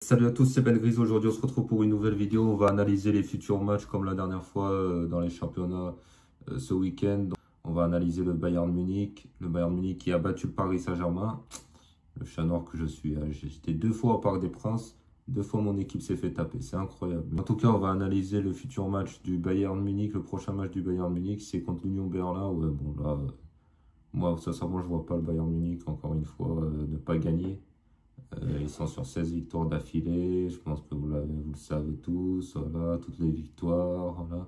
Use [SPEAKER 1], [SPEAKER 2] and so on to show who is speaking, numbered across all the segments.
[SPEAKER 1] Salut à tous, c'est Ben Gris. Aujourd'hui, on se retrouve pour une nouvelle vidéo. On va analyser les futurs matchs comme la dernière fois dans les championnats ce week-end. On va analyser le Bayern Munich. Le Bayern Munich qui a battu le Paris Saint-Germain. Le chat noir que je suis. J'étais 2 fois au Parc des Princes. 2 fois mon équipe s'est fait taper. C'est incroyable. En tout cas, on va analyser le futur match du Bayern Munich. Le prochain match du Bayern Munich, c'est contre l'Union Berlin. Ouais, bon là, moi, sincèrement, je vois pas le Bayern Munich, encore une fois, ne pas gagner. Ils sont sur 16 victoires d'affilée, je pense que vous le savez tous, voilà, toutes les victoires, voilà.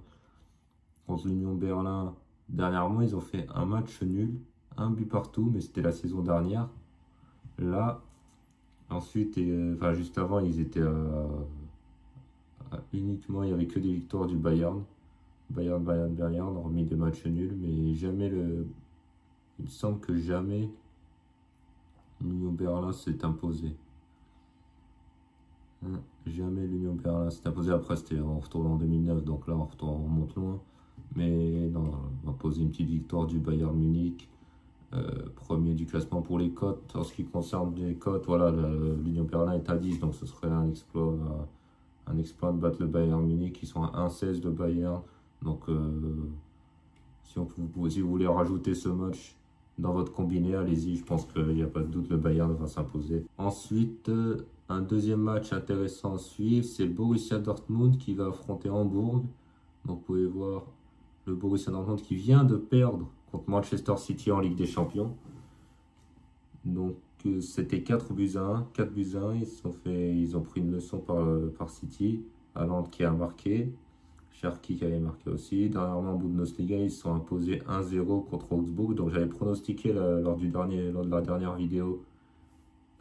[SPEAKER 1] Contre l'Union Berlin, dernièrement, ils ont fait un match nul, un but partout, mais c'était la saison dernière. Là, ensuite, enfin juste avant, ils étaient uniquement, il n'y avait que des victoires du Bayern. Bayern, hormis des matchs nuls, mais jamais il me semble que jamais l'Union Berlin s'est imposé. Jamais l'Union Berlin s'est imposé. Après, on retourne en 2009, donc là, on remonte loin. Mais non, on va poser une petite victoire du Bayern Munich. Premier du classement pour les cotes. En ce qui concerne les cotes, voilà, l'Union Berlin est à 10, donc ce serait un exploit de battre le Bayern Munich. Ils sont à 1,16 le Bayern. Donc, si vous voulez rajouter ce match dans votre combiné, allez-y, je pense qu'il n'y a pas de doute, le Bayern va s'imposer. Ensuite, un deuxième match intéressant à suivre, c'est le Borussia Dortmund qui va affronter Hambourg. Donc vous pouvez voir le Borussia Dortmund qui vient de perdre contre Manchester City en Ligue des Champions. Donc c'était 4 buts à 1. 4 buts à 1, ils ont pris une leçon par City. Haaland qui a marqué. Cherki qui avait marqué aussi. Dernièrement en Bundesliga, ils se sont imposés 1-0 contre Augsbourg. Donc j'avais pronostiqué lors de la dernière vidéo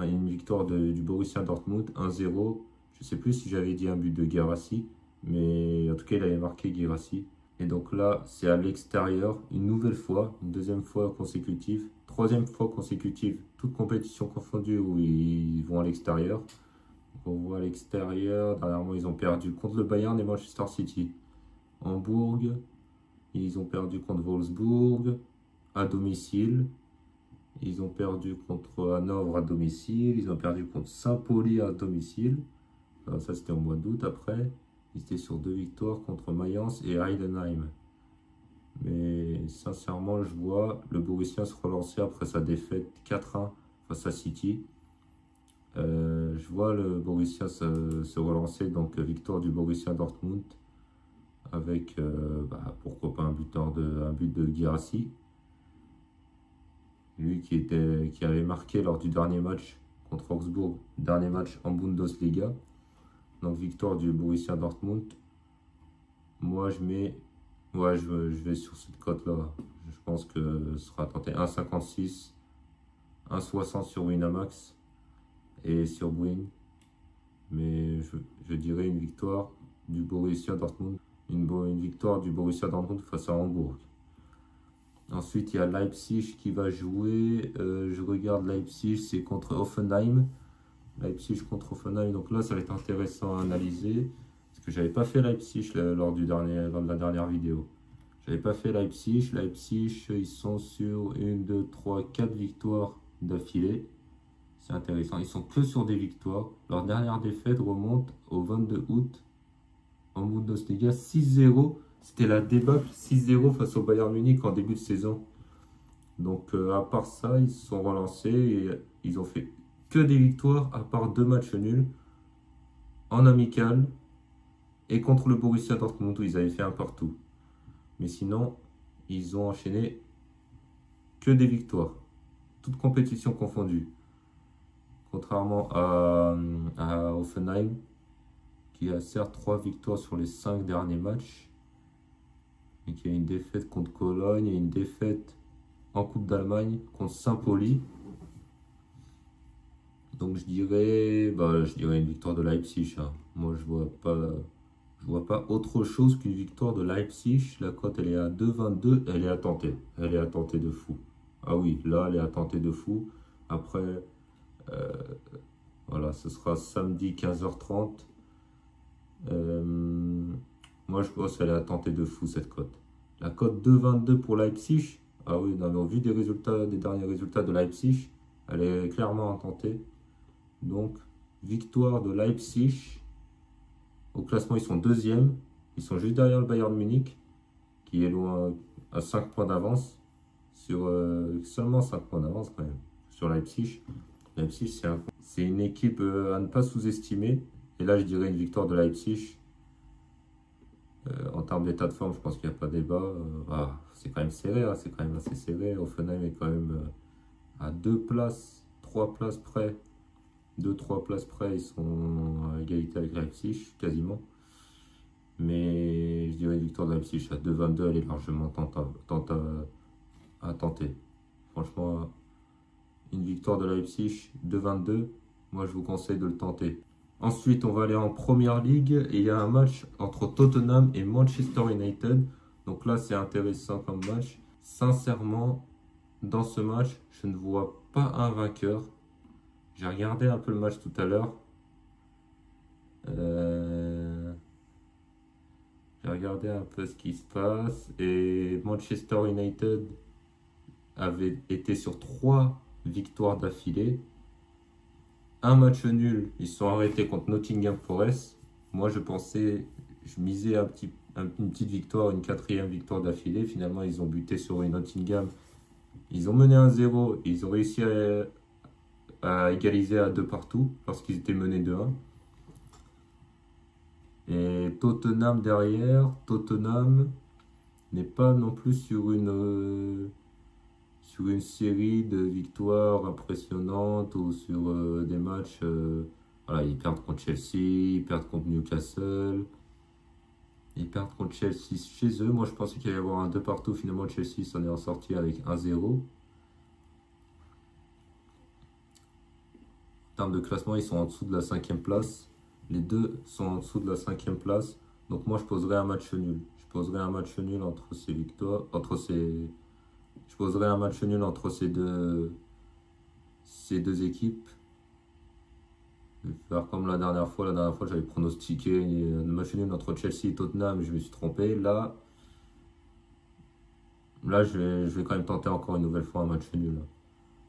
[SPEAKER 1] une victoire du Borussia Dortmund 1-0. Je ne sais plus si j'avais dit un but de Guirassy, mais en tout cas il avait marqué Guirassy. Et donc là, c'est à l'extérieur, une nouvelle fois, une deuxième fois consécutive, troisième fois consécutive, toute compétition confondue où ils vont à l'extérieur. On voit à l'extérieur, dernièrement ils ont perdu contre le Bayern et Manchester City. Hambourg, ils ont perdu contre Wolfsburg à domicile. Ils ont perdu contre Hanovre à domicile. Ils ont perdu contre Saint-Pauli à domicile. Alors ça, c'était au mois d'août après. Ils étaient sur 2 victoires contre Mayence et Heidenheim. Mais sincèrement, je vois le Borussia se relancer après sa défaite 4-1 face à City. Je vois le Borussia se relancer. Donc, victoire du Borussia Dortmund. Avec, pourquoi pas un but de Guirassy. Lui qui avait marqué lors du dernier match contre Augsbourg, dernier match en Bundesliga. Donc victoire du Borussia Dortmund. Moi je vais sur cette cote là. Je pense que ce sera tenté 1,56, 1,60 sur Winamax et sur Bouygues. Mais je dirais une victoire du Borussia Dortmund, une victoire du Borussia Dortmund face à Hambourg. Ensuite, il y a Leipzig qui va jouer. Je regarde Leipzig, c'est contre Hoffenheim. Leipzig contre Hoffenheim. Donc là, ça va être intéressant à analyser. Parce que je n'avais pas fait Leipzig lors de la dernière vidéo. Je n'avais pas fait Leipzig. Leipzig, ils sont sur 1, 2, 3, 4 victoires d'affilée. C'est intéressant. Ils sont que sur des victoires. Leur dernière défaite remonte au 22 août en Bundesliga 6-0. C'était la débâcle 6-0 face au Bayern Munich en début de saison. Donc à part ça, ils se sont relancés et ils ont fait que des victoires à part 2 matchs nuls en amical et contre le Borussia Dortmund où ils avaient fait un partout. Mais sinon, ils ont enchaîné que des victoires, toutes compétitions confondues. Contrairement à Hoffenheim qui a certes 3 victoires sur les 5 derniers matchs. Et qui a une défaite contre Cologne et une défaite en Coupe d'Allemagne contre Saint-Pauli. Donc je dirais une victoire de Leipzig. Moi je vois pas autre chose qu'une victoire de Leipzig. La cote elle est à 2,22. Elle est à tenter. Elle est à tenter de fou. Ah oui, là elle est à tenter de fou. Après, voilà, ce sera samedi 15h30. Moi, je pense qu'elle est à tenter de fou, cette cote. La cote 2,22 pour Leipzig. Ah oui, non, mais au vu des derniers résultats de Leipzig, elle est clairement à tenter. Donc, victoire de Leipzig. Au classement, ils sont deuxième. Ils sont juste derrière le Bayern de Munich, qui est loin à 5 points d'avance. Sur seulement 5 points d'avance quand même. Sur Leipzig. Leipzig, c'est une équipe à ne pas sous-estimer. Et là, je dirais une victoire de Leipzig. En termes d'état de forme, je pense qu'il n'y a pas débat. C'est quand même serré, hein, c'est quand même assez serré. Offenheim est quand même à 3 places près. 2-3 places près, ils sont à égalité avec Leipzig, quasiment. Mais je dirais une victoire de Leipzig à 2,22, elle est largement à tenter. Franchement, une victoire de Leipzig 2,22, moi je vous conseille de le tenter. Ensuite, on va aller en Première Ligue et il y a un match entre Tottenham et Manchester United. Donc là, c'est intéressant comme match. Sincèrement, dans ce match, je ne vois pas un vainqueur. J'ai regardé un peu le match tout à l'heure. J'ai regardé un peu ce qui se passe. Et Manchester United avait été sur 3 victoires d'affilée. Un match nul, ils se sont arrêtés contre Nottingham Forest. Moi, je misais une petite victoire, une 4e victoire d'affilée. Finalement, ils ont buté sur une Nottingham. Ils ont mené 1-0. Ils ont réussi à égaliser à 2 partout lorsqu'ils étaient menés 2-1. Et Tottenham derrière, Tottenham n'est pas non plus sur une série de victoires impressionnantes ou sur des matchs. Voilà, ils perdent contre Chelsea, ils perdent contre Newcastle, ils perdent contre Chelsea chez eux. Moi, je pensais qu'il allait y avoir un 2 partout. Finalement, Chelsea s'en est sorti avec 1-0. En termes de classement, ils sont en dessous de la 5e place. Les deux sont en dessous de la 5e place. Donc moi, je poserais un match nul. Je poserais un match nul entre ces victoires, Je poserais un match nul entre ces deux équipes. Je vais faire comme la dernière fois. La dernière fois, j'avais pronostiqué un match nul entre Chelsea et Tottenham. Je me suis trompé. Là je vais quand même tenter encore une nouvelle fois un match nul.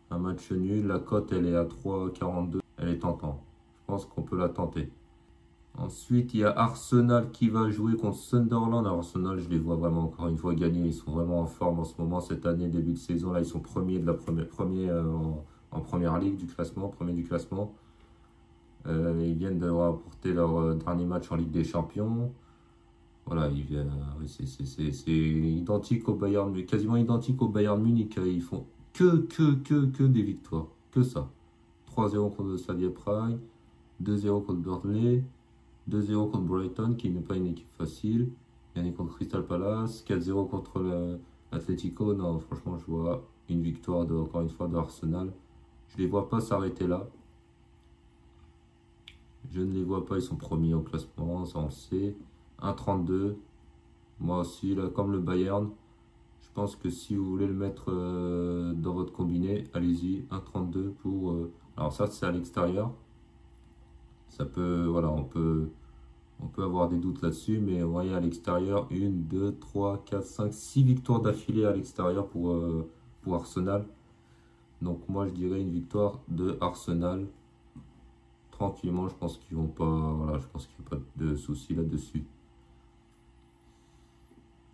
[SPEAKER 1] Un match nul. La cote, elle est à 3,42. Elle est tentante. Je pense qu'on peut la tenter. Ensuite, il y a Arsenal qui va jouer contre Sunderland. Arsenal, je les vois vraiment encore une fois gagner. Ils sont vraiment en forme en ce moment. Cette année, début de saison, là, ils sont premiers en première ligue du classement, premier du classement. Ils viennent de remporter leur dernier match en Ligue des Champions. Voilà, c'est identique au Bayern, quasiment identique au Bayern Munich. Ils font que des victoires. Que ça. 3-0 contre Slavia Prague, 2-0 contre Burnley, 2-0 contre Brighton, qui n'est pas une équipe facile. Gagné contre Crystal Palace, 4-0 contre l'Atlético. Non, franchement, je vois une victoire, encore une fois, de Arsenal. Je ne les vois pas s'arrêter là. Je ne les vois pas, ils sont premiers au classement, ça on le sait. 1,32. Moi aussi, là, comme le Bayern, je pense que si vous voulez le mettre dans votre combiné, allez-y, 1,32 pour... alors ça, c'est à l'extérieur. Ça peut, voilà, on peut avoir des doutes là-dessus, mais vous voyez à l'extérieur, 1, 2, 3, 4, 5, 6 victoires d'affilée à l'extérieur pour Arsenal. Donc moi, je dirais une victoire de Arsenal. Tranquillement, je pense qu'ils vont pas, voilà, je pense qu'il n'y a pas de souci là-dessus.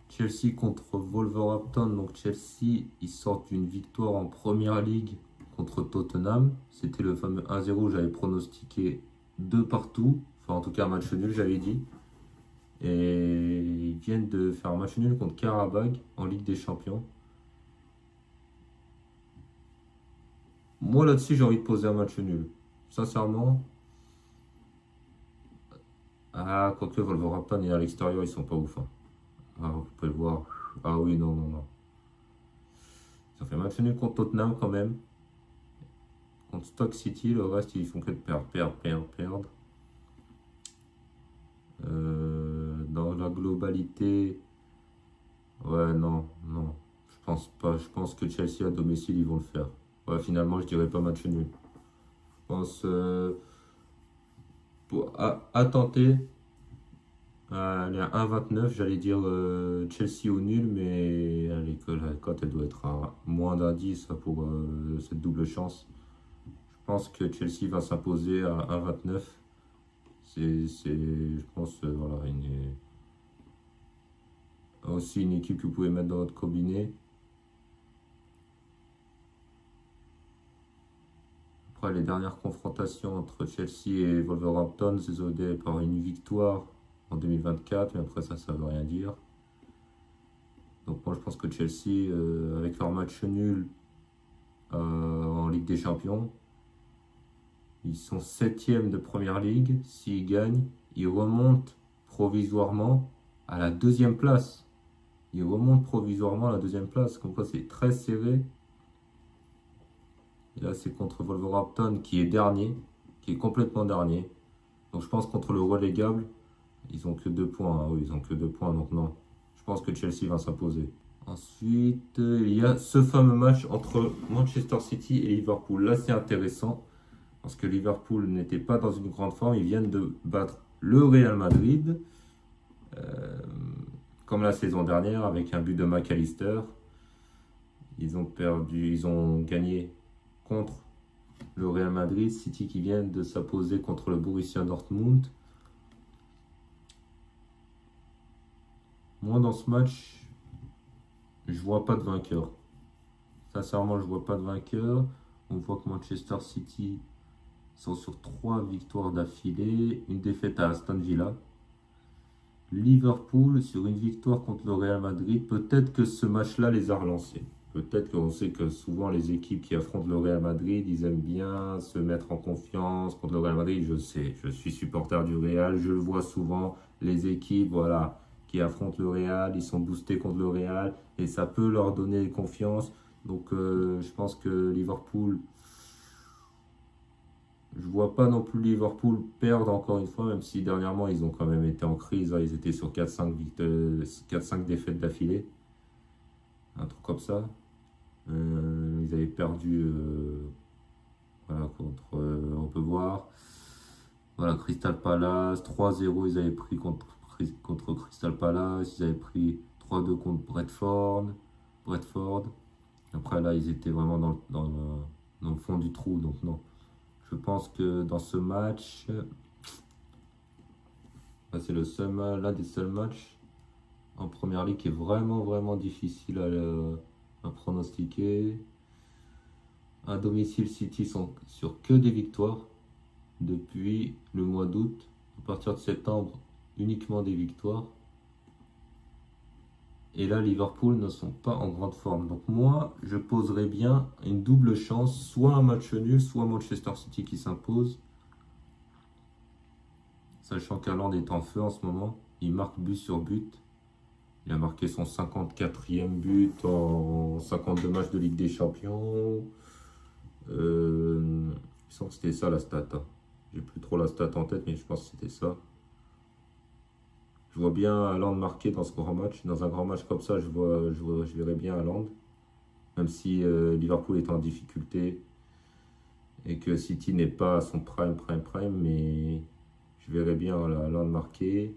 [SPEAKER 1] Chelsea contre Wolverhampton. Donc Chelsea, ils sortent d'une victoire en Première Ligue contre Tottenham. C'était le fameux 1-0, j'avais pronostiqué 2 partout. Enfin, en tout cas, un match nul, j'avais dit. Et ils viennent de faire un match nul contre Karabakh en Ligue des Champions. Moi, là-dessus, j'ai envie de poser un match nul. Sincèrement. Ah, quoique Wolverhampton et à l'extérieur, ils sont pas ouf. Hein. Ah, vous pouvez le voir. Ah oui, non, non, non. Ça fait match nul contre Tottenham quand même. Contre Stoke City, le reste, ils font que de perdre. Dans la globalité, ouais, non. Je pense pas. Je pense que Chelsea à domicile, ils vont le faire. Ouais, finalement, je dirais pas match nul. Je pense à tenter. Elle est à 1,29, j'allais dire Chelsea au nul, mais la cote elle doit être à moins d'1,10 pour cette double chance. Je pense que Chelsea va s'imposer à 1,29. Je pense, voilà, aussi une équipe que vous pouvez mettre dans votre combiné. Après, les dernières confrontations entre Chelsea et Wolverhampton, c'est soldé par une victoire en 2024, mais après ça veut rien dire. Donc moi, je pense que Chelsea, avec leur match nul en Ligue des Champions, ils sont 7e de Première Ligue. S'ils gagnent, ils remontent provisoirement à la 2e place. Ils remontent provisoirement à la 2e place. Comme quoi, c'est très serré. Et là, c'est contre Wolverhampton qui est dernier, qui est complètement dernier. Donc je pense contre le relégable, ils ont que 2 points. Ah oui, ils ont que 2 points, donc non. Je pense que Chelsea va s'imposer. Ensuite, il y a ce fameux match entre Manchester City et Liverpool. Là, c'est intéressant parce que Liverpool n'était pas dans une grande forme. Ils viennent de battre le Real Madrid, comme la saison dernière, avec un but de McAllister. Ils ont gagné contre le Real Madrid. City qui vient de s'imposer contre le Borussia Dortmund. Moi, dans ce match, je vois pas de vainqueur. Sincèrement, je vois pas de vainqueur. On voit que Manchester City sont sur 3 victoires d'affilée, une défaite à Aston Villa. Liverpool sur une victoire contre le Real Madrid. Peut-être que ce match-là les a relancés. Peut-être qu'on sait que souvent les équipes qui affrontent le Real Madrid, ils aiment bien se mettre en confiance contre le Real Madrid. Je sais, je suis supporter du Real, je le vois souvent. Les équipes, voilà, qui affrontent le Real, ils sont boostés contre le Real et ça peut leur donner confiance. Donc je pense que Liverpool, je vois pas non plus Liverpool perdre encore une fois, même si dernièrement ils ont quand même été en crise. Ils étaient sur 4-5 défaites d'affilée, un truc comme ça. Ils avaient perdu, voilà, on peut voir, voilà, Crystal Palace, 3-0 ils avaient pris contre Crystal Palace, ils avaient pris 3-2 contre Brentford. Après là, ils étaient vraiment dans le fond du trou, donc non. Je pense que dans ce match, c'est l'un des seuls matchs en première ligue qui est vraiment difficile à pronostiquer. À domicile, City sont sur que des victoires depuis le mois d'août. À partir de septembre, uniquement des victoires. Et là, Liverpool ne sont pas en grande forme. Donc moi, je poserais bien une double chance, soit un match nul, soit Manchester City qui s'impose. Sachant qu'Haaland est en feu en ce moment, il marque but sur but. Il a marqué son 54e but en 52 matchs de Ligue des Champions. Il me semble que c'était ça la stat. J'ai plus trop la stat en tête, mais je pense que c'était ça. Je vois bien Haaland marquer dans ce grand match. Dans un grand match comme ça, je verrais bien Haaland. Même si Liverpool est en difficulté et que City n'est pas à son prime, mais je verrais bien Haaland marquer.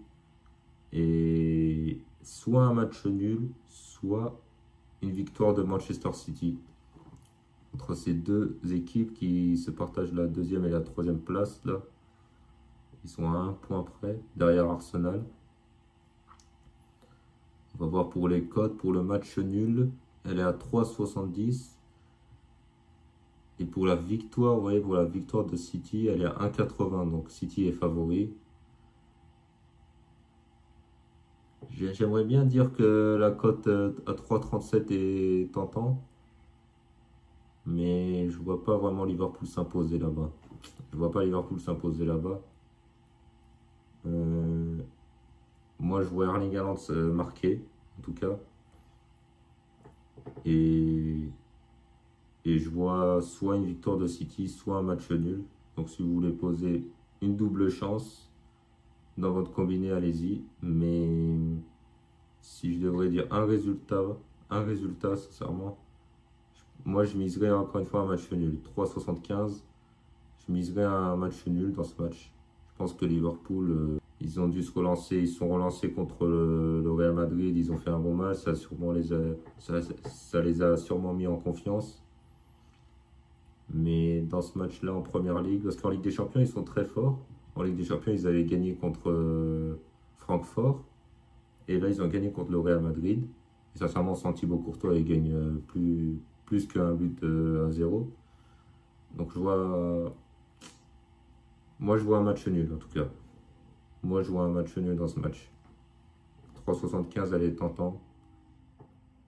[SPEAKER 1] Et soit un match nul, soit une victoire de Manchester City. Entre ces deux équipes qui se partagent la 2e et la 3e place, là. Ils sont à 1 point près, derrière Arsenal. On va voir pour les cotes. Pour le match nul, elle est à 3,70. Et pour la victoire, vous voyez, pour la victoire de City, elle est à 1,80. Donc City est favori. J'aimerais bien dire que la cote à 3,37 est tentant. Mais je vois pas vraiment Liverpool s'imposer là-bas. Je vois pas Liverpool s'imposer là-bas. Moi, je vois Erling Haaland marquer, en tout cas. Et je vois soit une victoire de City, soit un match nul. Donc, si vous voulez poser une double chance dans votre combiné, allez-y. Mais si je devrais dire un résultat, sincèrement, moi, je miserais encore une fois un match nul. 3,75. Je miserais un match nul dans ce match. Je pense que Liverpool, ils ont dû se relancer. Ils sont relancés contre le Real Madrid. Ils ont fait un bon match. Ça les a sûrement mis en confiance. Mais dans ce match-là en Première Ligue, parce qu'en Ligue des Champions, ils sont très forts. En Ligue des Champions, ils avaient gagné contre Francfort. Et là, ils ont gagné contre le Real Madrid. Et sincèrement, sans Thibaut Courtois, ils gagnent plus qu'un but 1-0. Donc moi, je vois un match nul en tout cas. Moi, je vois un match nul dans ce match. 3,75, elle est tentante.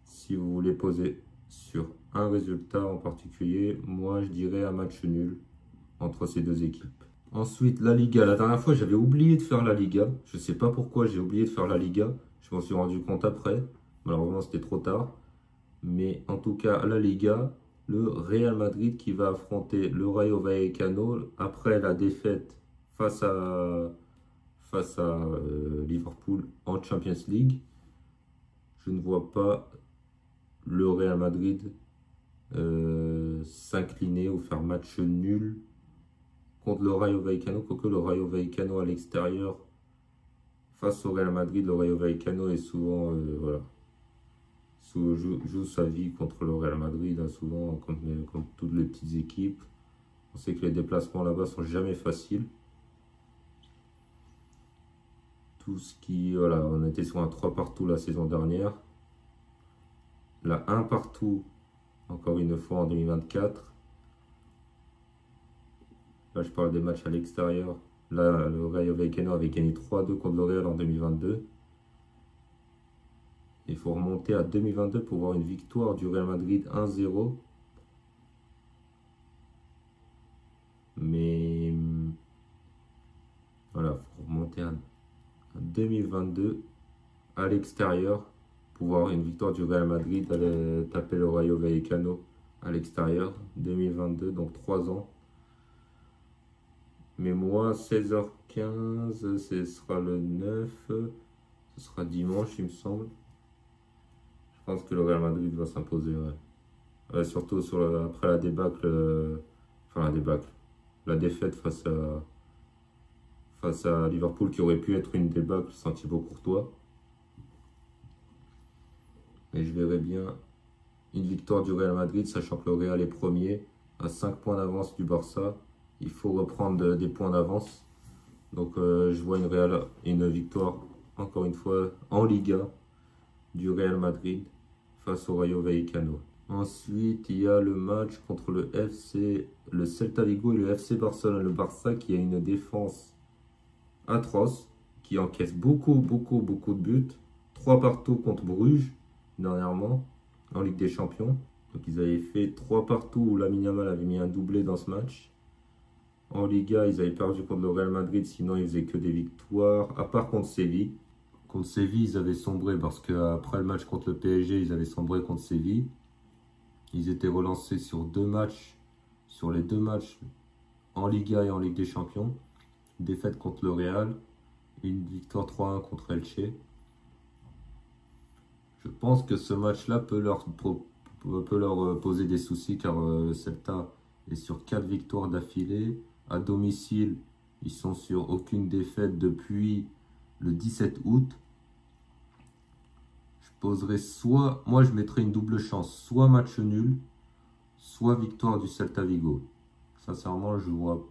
[SPEAKER 1] Si vous voulez poser sur un résultat en particulier, moi, je dirais un match nul entre ces deux équipes. Ensuite, la Liga. La dernière fois, j'avais oublié de faire la Liga. Je ne sais pas pourquoi j'ai oublié de faire la Liga. Je m'en suis rendu compte après. Malheureusement, c'était trop tard. Mais en tout cas, la Liga, le Real Madrid qui va affronter le Rayo Vallecano après la défaite face à Liverpool en Champions League. Je ne vois pas le Real Madrid s'incliner ou faire match nul contre le Rayo Vallecano, quoique le Rayo Vallecano à l'extérieur face au Real Madrid, le Rayo Vallecano est souvent voilà, joue sa vie contre le Real Madrid, hein, souvent contre toutes les petites équipes. On sait que les déplacements là-bas sont jamais faciles. Tout ce qui, voilà, on était sur un 3 partout la saison dernière. Là, 1 partout, encore une fois en 2024. Là, je parle des matchs à l'extérieur. Là, le Rayo Vallecano avait gagné 3-2 contre le Real en 2022. Il faut remonter à 2022 pour voir une victoire du Real Madrid 1-0. Mais voilà, il faut remonter à 2022 à l'extérieur pour voir une victoire du Real Madrid aller taper le Rayo Vallecano à l'extérieur. 2022, donc 3 ans. Mais moi, 16h15, ce sera le 9. Ce sera dimanche, il me semble. Je pense que le Real Madrid va s'imposer. Ouais. Surtout après la débâcle. Enfin, la débâcle. La défaite face à Liverpool qui aurait pu être une débâcle sans Thibaut Courtois. Mais je verrais bien une victoire du Real Madrid, sachant que le Real est premier, à 5 points d'avance du Barça. Il faut reprendre des points d'avance. Donc je vois une victoire, encore une fois, en Liga, du Real Madrid face au Rayo Vallecano. Ensuite, il y a le match contre le Celta Vigo et le FC Barcelone. Le Barça qui a une défense atroce, qui encaisse beaucoup de buts. 3 partout contre Bruges, dernièrement, en Ligue des Champions. Donc ils avaient fait 3 partout où Lamine Yamal avait mis un doublé dans ce match. En Liga, ils avaient perdu contre le Real Madrid, sinon ils faisaient que des victoires, à part contre Séville. Contre Séville, ils avaient sombré parce qu'après le match contre le PSG, ils avaient sombré contre Séville. Ils étaient relancés sur les deux matchs en Liga et en Ligue des Champions. Défaite contre le Real, une victoire 3-1 contre Elche. Je pense que ce match-là peut leur poser des soucis car Celta est sur 4 victoires d'affilée. À domicile, ils sont sur aucune défaite depuis le 17 août. Moi je mettrais une double chance, soit match nul, soit victoire du Celta Vigo. Sincèrement, je vois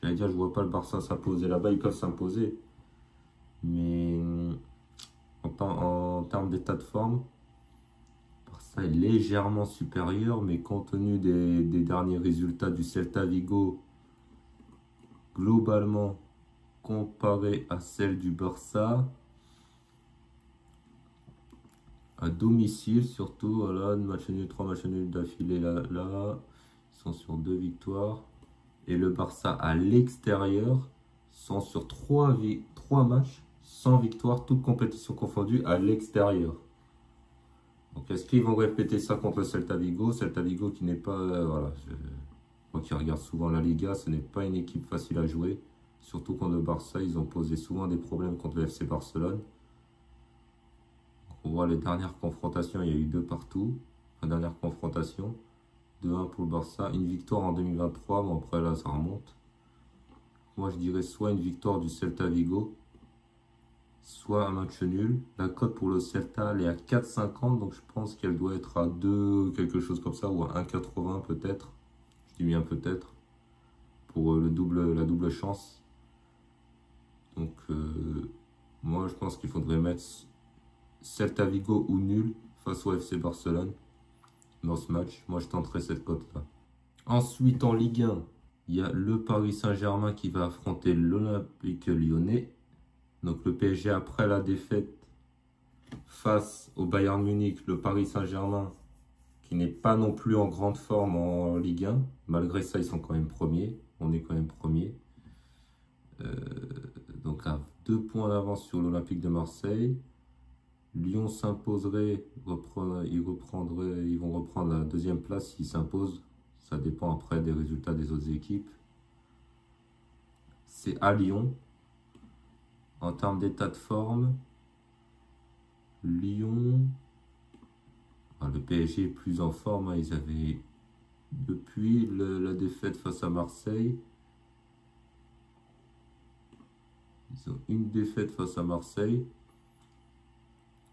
[SPEAKER 1] pas le Barça s'imposer là-bas, ils peuvent s'imposer. Mais en termes d'état de forme, le Barça est légèrement supérieur, mais compte tenu des derniers résultats du Celta Vigo, globalement, comparé à celle du Barça, à domicile surtout, voilà, 3 matchs nuls d'affilée là, ils sont sur 2 victoires. Et le Barça à l'extérieur sont sur 3 matchs sans victoire, toutes compétitions confondues à l'extérieur. Donc est-ce qu'ils vont répéter ça contre le Celta Vigo? Celta Vigo qui n'est pas, voilà, moi qui regarde souvent la Liga, ce n'est pas une équipe facile à jouer. Surtout contre le Barça, ils ont posé souvent des problèmes contre le FC Barcelone. On voit les dernières confrontations, il y a eu 2 partout. La dernière confrontation, 2-1 pour le Barça. Une victoire en 2023, mais après là, ça remonte. Moi, je dirais soit une victoire du Celta Vigo, soit un match nul. La cote pour le Celta, elle est à 4,50, donc je pense qu'elle doit être à 2, quelque chose comme ça, ou à 1,80 peut-être. Je dis bien peut-être, pour la double chance. Donc, moi, je pense qu'il faudrait mettre Celta Vigo ou nul face au FC Barcelone dans ce match. Moi, je tenterai cette cote-là. Ensuite, en Ligue 1, il y a le Paris Saint-Germain qui va affronter l'Olympique Lyonnais. Donc, le PSG, après la défaite face au Bayern Munich, le Paris Saint-Germain, qui n'est pas non plus en grande forme en Ligue 1. Malgré ça, ils sont quand même premiers. On est quand même premiers. Donc, à 2 points d'avance sur l'Olympique de Marseille. Lyon s'imposerait, ils vont reprendre la deuxième place s'ils s'imposent. Ça dépend après des résultats des autres équipes. C'est à Lyon. En termes d'état de forme, Lyon, le PSG est plus en forme. Ils avaient, depuis la défaite face à Marseille, ils ont une défaite face à Marseille,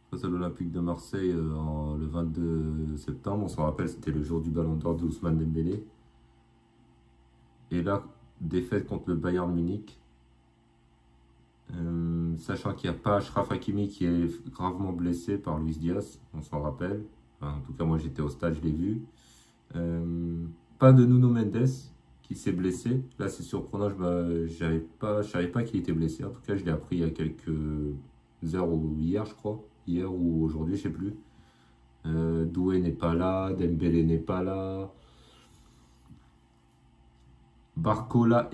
[SPEAKER 1] face à l'Olympique de Marseille le 22 septembre. On s'en rappelle, c'était le jour du Ballon d'Or d'Ousmane Dembélé. Et là, défaite contre le Bayern Munich. Sachant qu'il n'y a pas Achraf Hakimi qui est gravement blessé par Luis Diaz, on s'en rappelle. Enfin, en tout cas, moi j'étais au stade, je l'ai vu. Pas de Nuno Mendes qui s'est blessé. Là, c'est surprenant, je ne savais pas qu'il était blessé. En tout cas, je l'ai appris il y a quelques heures, ou hier, je crois. Hier ou aujourd'hui, je ne sais plus. Doué n'est pas là, Dembélé n'est pas là. Barcola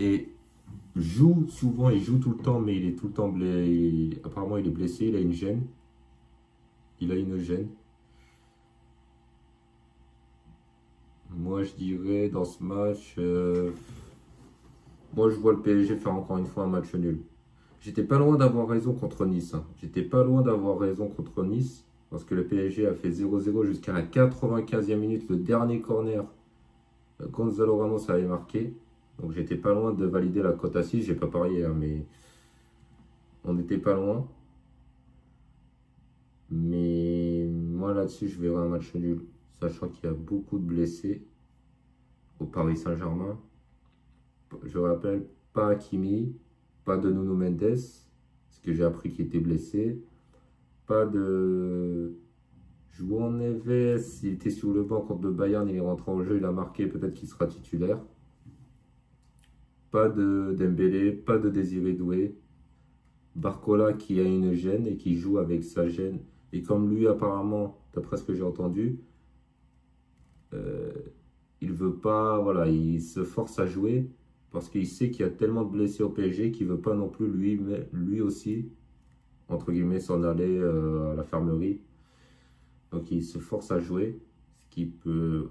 [SPEAKER 1] joue souvent, il joue tout le temps, mais il est tout le temps blessé. Apparemment, il est blessé, il a une gêne. Il a une gêne. Moi, je dirais dans ce match, moi, je vois le PSG faire encore une fois un match nul. J'étais pas loin d'avoir raison contre Nice. J'étais pas loin d'avoir raison contre Nice, parce que le PSG a fait 0-0 jusqu'à la 95e minute, le dernier corner. Gonzalo Ramos avait marqué. Donc j'étais pas loin de valider la cote à 6. J'ai pas parié, hein, mais on n'était pas loin. Mais moi là-dessus, je verrai un match nul. Sachant qu'il y a beaucoup de blessés au Paris Saint-Germain. Je rappelle, pas Hakimi, pas de Nuno Mendes, parce que j'ai appris qu'il était blessé. Pas de João Neves, il était sur le banc contre le Bayern, il est rentré en jeu, il a marqué, peut-être qu'il sera titulaire. Pas de Dembélé, pas de Désiré Doué. Barcola qui a une gêne et qui joue avec sa gêne. Et comme lui, apparemment, d'après ce que j'ai entendu, il veut pas, voilà, il se force à jouer parce qu'il sait qu'il y a tellement de blessés au PSG qu'il veut pas non plus lui aussi, entre guillemets, s'en aller à la fermerie. Donc il se force à jouer, ce qui peut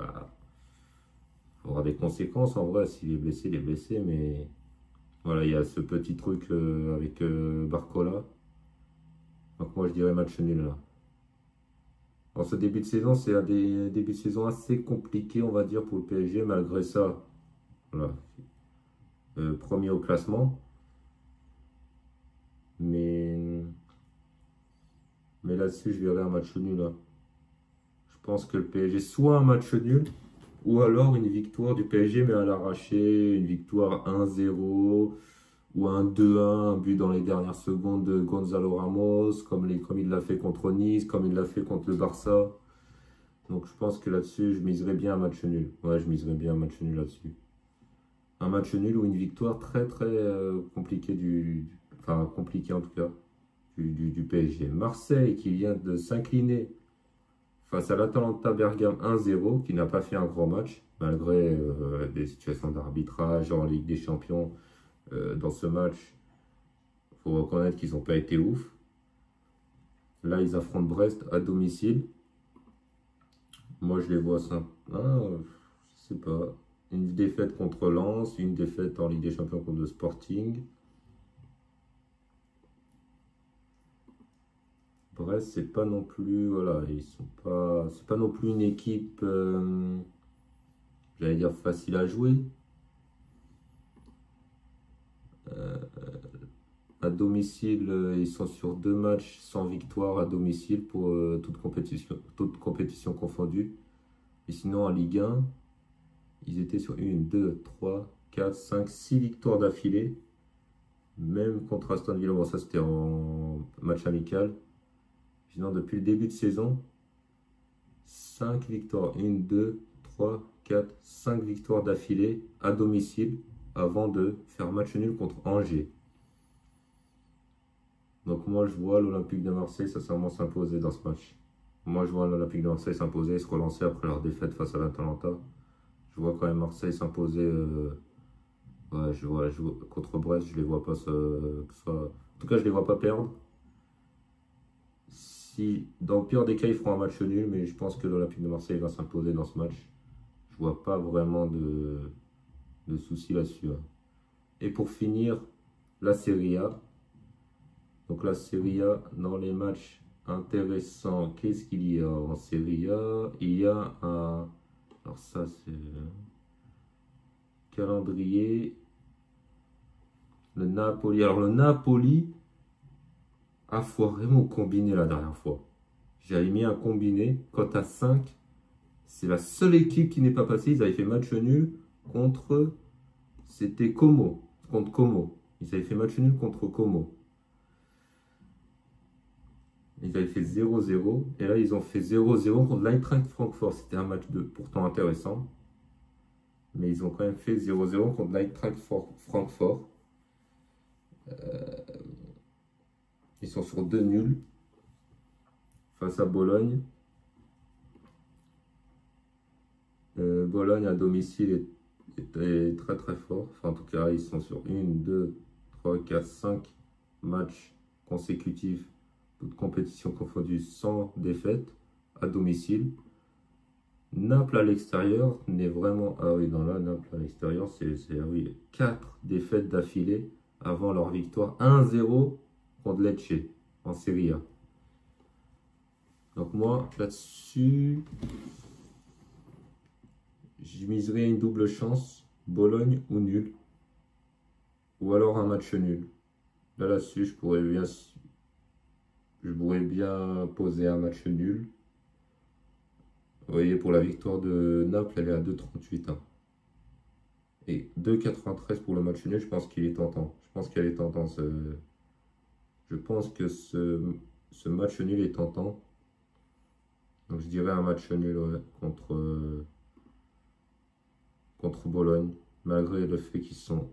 [SPEAKER 1] avoir des conséquences en vrai. S'il est blessé, il est blessé, mais voilà, il y a ce petit truc avec Barcola. Donc moi je dirais match nul là. En ce début de saison, c'est un des débuts de saison assez compliqué, on va dire, pour le PSG. Malgré ça, voilà, premier au classement. Mais là-dessus, je verrais un match nul là. Je pense que le PSG, soit un match nul, ou alors une victoire du PSG, mais à l'arraché, une victoire 1-0 ou un 2-1, un but dans les dernières secondes de Gonzalo Ramos, comme il l'a fait contre Nice, comme il l'a fait contre le Barça. Donc je pense que là-dessus, je miserais bien un match nul. Ouais, je miserais bien un match nul là-dessus. Un match nul ou une victoire très très compliquée enfin compliquée en tout cas, du PSG. Marseille qui vient de s'incliner face à l'Atalanta Bergame 1-0, qui n'a pas fait un grand match, malgré des situations d'arbitrage en Ligue des Champions. Dans ce match, il faut reconnaître qu'ils n'ont pas été ouf. Là, ils affrontent Brest à domicile. Moi, je les vois ça. Je sais pas. Une défaite contre Lens, une défaite en Ligue des Champions contre le Sporting. Brest, c'est pas non plus, voilà, c'est pas non plus une équipe, j'allais dire facile à jouer. domicile, ils sont sur 2 matchs sans victoire à domicile pour toute compétition confondue. Et sinon, en Ligue 1, ils étaient sur 1, 2, 3, 4, 5, 6 victoires d'affilée. Même contre Aston Villa, bon ça c'était en match amical. Sinon, depuis le début de saison, 5 victoires. 1, 2, 3, 4, 5 victoires d'affilée à domicile avant de faire match nul contre Angers. Donc moi je vois l'Olympique de Marseille sincèrement s'imposer dans ce match. Moi je vois l'Olympique de Marseille s'imposer et se relancer après leur défaite face à l'Atalanta. Je vois quand même Marseille s'imposer. Ouais, contre Brest, je les vois pas que ce soit. En tout cas, je les vois pas perdre. Si, dans le pire des cas, ils feront un match nul, mais je pense que l'Olympique de Marseille va s'imposer dans ce match. Je vois pas vraiment de soucis là-dessus, hein. Et pour finir, la Serie A. Donc la Serie A, dans les matchs intéressants, qu'est-ce qu'il y a en Serie A? Il y a un... Alors ça, c'est... Calendrier. Le Napoli. Alors le Napoli a foiré mon combiné la dernière fois. J'avais mis un combiné, cote à 5. C'est la seule équipe qui n'est pas passée. Ils avaient fait match nul contre... C'était Como. Contre Como. Ils avaient fait match nul contre Como. Ils avaient fait 0-0. Et là, ils ont fait 0-0 contre l'Eintracht Francfort. C'était un match pourtant intéressant. Mais ils ont quand même fait 0-0 contre l'Eintracht Francfort. Ils sont sur 2 nuls face à Bologne. Bologne à domicile est très très fort. Enfin, en tout cas, ils sont sur 1, 2, 3, 4, 5 matchs consécutifs, toutes compétitions confondues, sans défaite à domicile. Naples à l'extérieur n'est vraiment... Ah oui, là, Naples à l'extérieur, c'est oui, 4 défaites d'affilée avant leur victoire 1-0 contre Lecce en Serie A. Donc moi, là-dessus, je miserais une double chance, Bologne ou nul. Ou alors un match nul. Là-dessus, je pourrais bien poser un match nul. Vous voyez, pour la victoire de Naples, elle est à 2,38. Hein. Et 2,93 pour le match nul, je pense qu'il est tentant. Je pense qu'elle est tentant. Je pense que ce match nul est tentant. Donc je dirais un match nul, ouais, contre Bologne. Malgré le fait qu'ils sont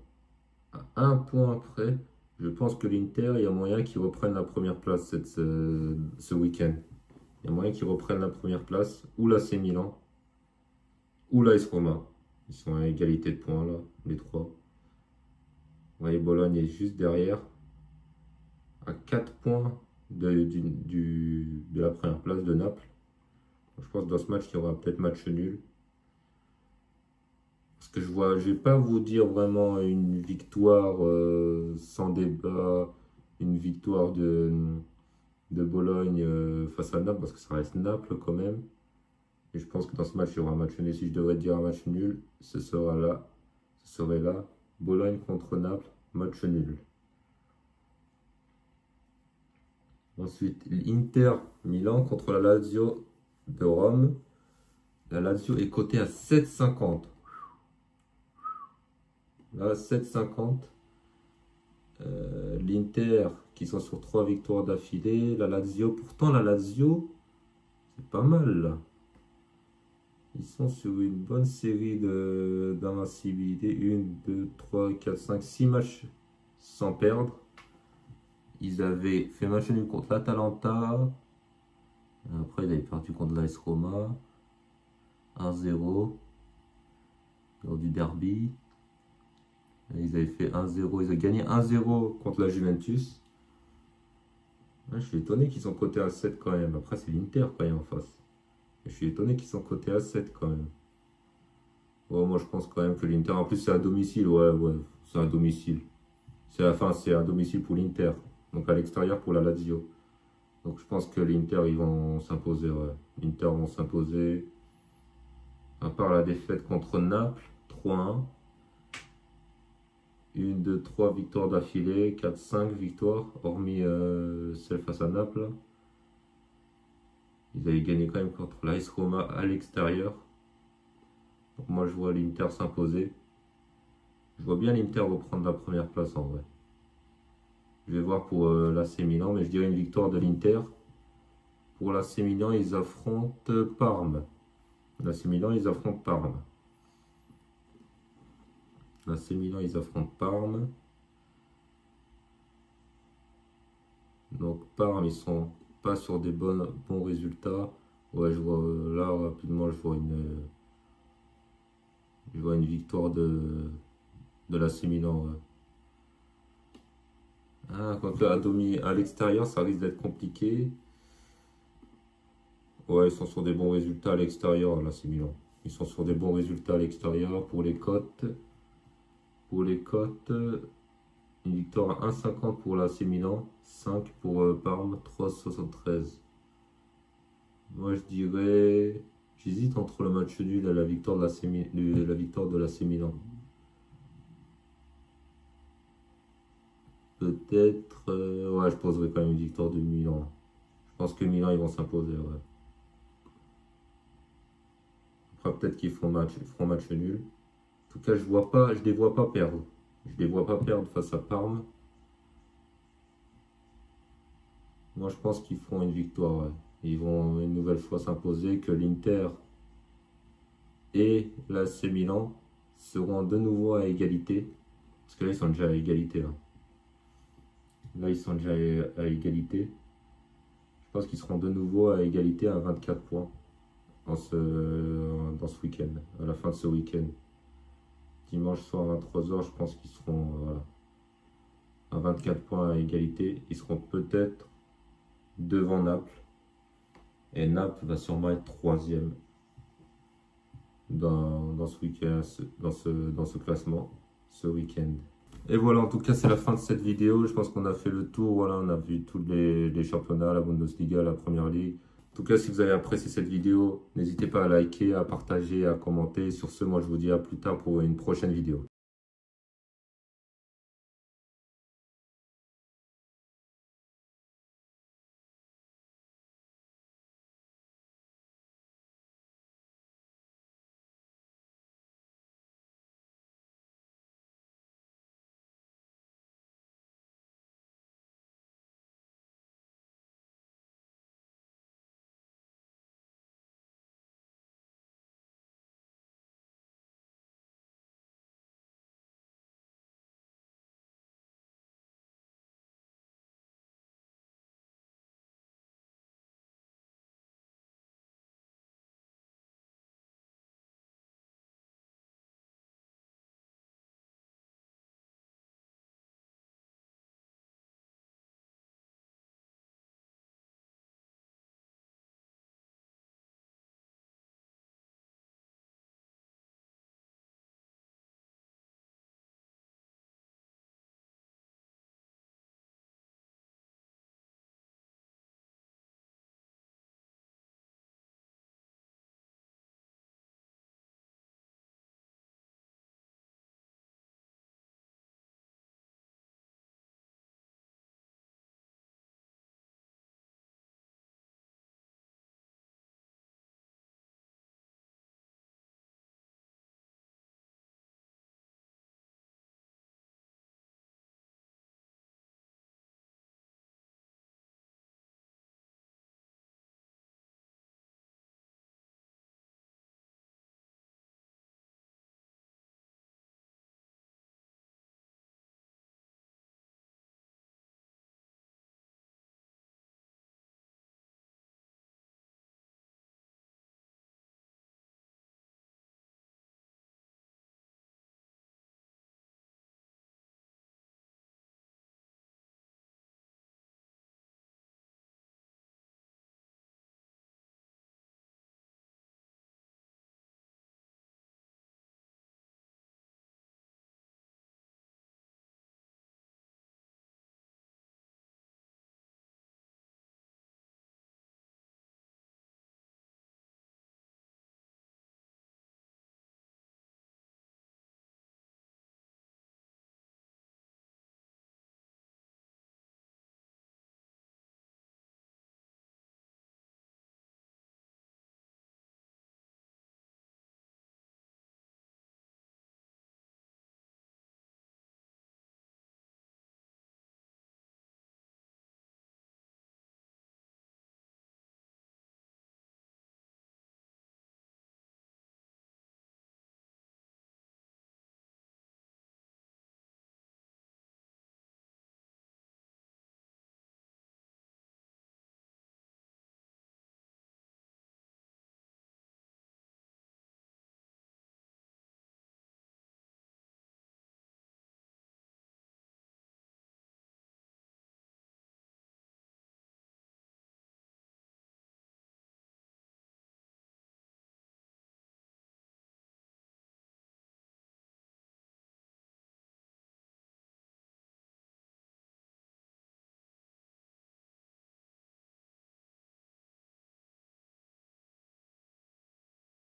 [SPEAKER 1] à 1 point près. Je pense que l'Inter, il y a moyen qu'ils reprennent la première place ce week-end. Il y a moyen qu'ils reprennent la première place, ou l'AC Milan, ou l'AS Roma. Ils sont à égalité de points, là, les trois. Vous voyez, Bologne est juste derrière, à 4 points de la première place de Naples. Je pense que dans ce match, il y aura peut-être match nul. Parce que je ne vais pas vous dire vraiment une victoire sans débat, une victoire de Bologne face à Naples, parce que ça reste Naples quand même. Et je pense que dans ce match, il y aura un match nul. Si je devrais dire un match nul, ce serait là. Bologne contre Naples, match nul. Ensuite, l'Inter Milan contre la Lazio de Rome. La Lazio est cotée à 7,50. Là, 7,50. L'Inter qui sont sur 3 victoires d'affilée. La Lazio, pourtant la Lazio, c'est pas mal là. Ils sont sur une bonne série d'invincibilité. 1, 2, 3, 4, 5, 6 matchs sans perdre. Ils avaient fait match nul contre l'Atalanta. Après, ils avaient perdu contre l'AS Roma. 1-0. Lors du derby. Ils avaient fait 1-0. Ils ont gagné 1-0 contre la Juventus. Je suis étonné qu'ils sont cotés à 7 quand même. Après, c'est l'Inter quand même en face. Je suis étonné qu'ils sont cotés à 7 quand même. Ouais, moi, je pense quand même que l'Inter... En plus, c'est à domicile. Ouais, c'est à domicile. C'est à domicile pour l'Inter. Donc, à l'extérieur pour la Lazio. Donc, je pense que l'Inter, ils vont s'imposer. Ouais. L'Inter vont s'imposer. À part la défaite contre Naples, 3-1. 1, 2, 3 victoires d'affilée, 4, 5 victoires, hormis celle face à Naples. Ils avaient gagné quand même contre l'AS Roma à l'extérieur. Donc moi je vois l'Inter s'imposer. Je vois bien l'Inter reprendre la première place en vrai. Je vais voir pour l'AC Milan, mais je dirais une victoire de l'Inter. Pour l'AC Milan, ils affrontent Parme. L'AC Milan, ils affrontent Parme. L'AC Milan, ils affrontent Parme. Donc Parme, ils sont pas sur des bons résultats. Ouais, je vois là rapidement, je vois une victoire de l'AC Milan. Ouais. Ah, quoique à l'extérieur, ça risque d'être compliqué. Ouais, ils sont sur des bons résultats à l'extérieur, l'AC Milan. Ils sont sur des bons résultats à l'extérieur pour les cotes. Pour les cotes, une victoire à 1,50 pour l'AC Milan, 5 pour Parme, 3,73. Moi, je dirais... J'hésite entre le match nul et la victoire de l'AC Milan. Peut-être... ouais, je poserai quand même une victoire de Milan. Je pense que Milan, ils vont s'imposer, ouais. Après, peut-être qu'ils feront match nul. En tout cas, je les vois pas perdre. Je les vois pas perdre face à Parme. Moi, je pense qu'ils feront une victoire, ouais. Ils vont une nouvelle fois s'imposer, que l'Inter et l'AC Milan seront de nouveau à égalité. Parce que là, ils sont déjà à égalité. Là, ils sont déjà à égalité. Je pense qu'ils seront de nouveau à égalité à 24 points dans ce week-end, à la fin de ce week-end. Dimanche soir à 23h, je pense qu'ils seront à 24 points à égalité. Ils seront peut-être devant Naples. Et Naples va sûrement être troisième dans ce week-end, dans ce classement, ce week-end. Et voilà, en tout cas, c'est la fin de cette vidéo. Je pense qu'on a fait le tour. Voilà, on a vu tous les championnats, la Bundesliga, la Première Ligue. En tout cas, si vous avez apprécié cette vidéo, n'hésitez pas à liker, à partager, à commenter. Sur ce, moi, je vous dis à plus tard pour une prochaine vidéo.